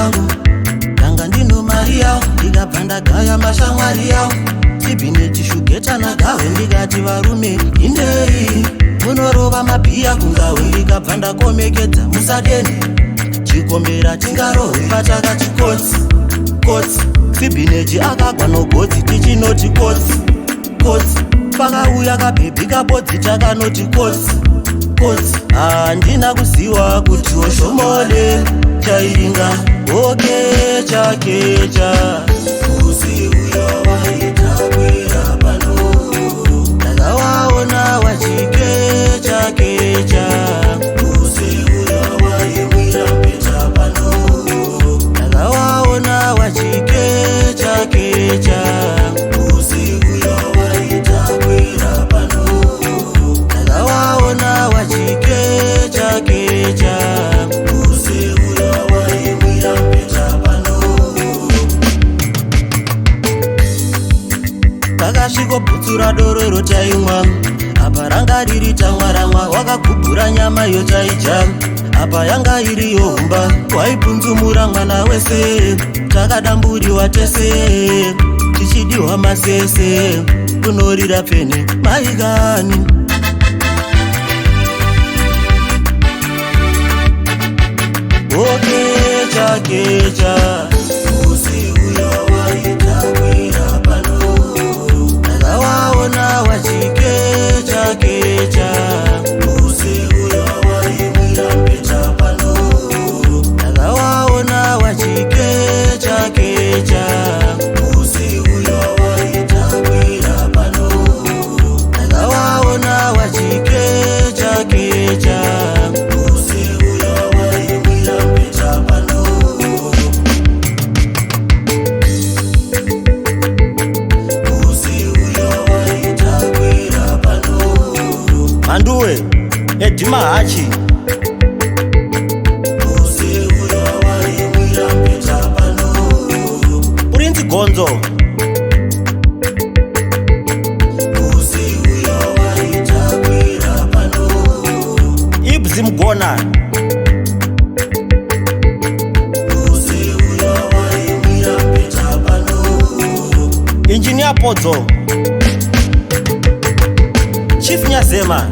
yangu ndanga ndino mari yawo ndikabva ndagaya mashamwari yawo Ingiribheti shugeta nagawe ndikati varume indei munorova mabhiya kungawe ndikabva ndakomekedza musadeni chikombera tingarohwe patakati kotsi kotsi Ingiribheti akagwa nogodzi tichinoti kotsi kotsi pakauya kabhebhi kabodzi takanoti kotsi kotsi handina kuziva kuti oshomole chairinga kecha kecha uzi uyo waitakwira pano ndakawaona wachikecha kecha uzi uyo waimwira mpeta pano ndakawaona wachikecha kecha uzi uyo waitakwira pano ndakawaona wachikecha kecha uzi uyo waimwira mpeta pano takasvikoputsura doro rotaimwa apa ranga riri tamwaramwa wakagubhura nyama yotaidya apa yanga iri yohumba waibvunzumura mwana wese takadamburiwa tese tichidiwa masese kunorira pene maikani kecha kecha uzi uyo waitakwira pano ndakawaona wachikecha kecha uzi uyo waimwira mpeta pano ndakawaona wachikecha kecha uzi uyo waitakwira pano ndakawaona wachikecha kecha uzi uyo waimwira mpeta pano uzi uyo waitakwira pano manduwe edhima hachi uzi uyo waimwira mpeta pano urinzi gonzo uzi uyo waitakwira pano ibzi mugona uzi uyo waimwira mpeta pano injinia podzo chief nyazema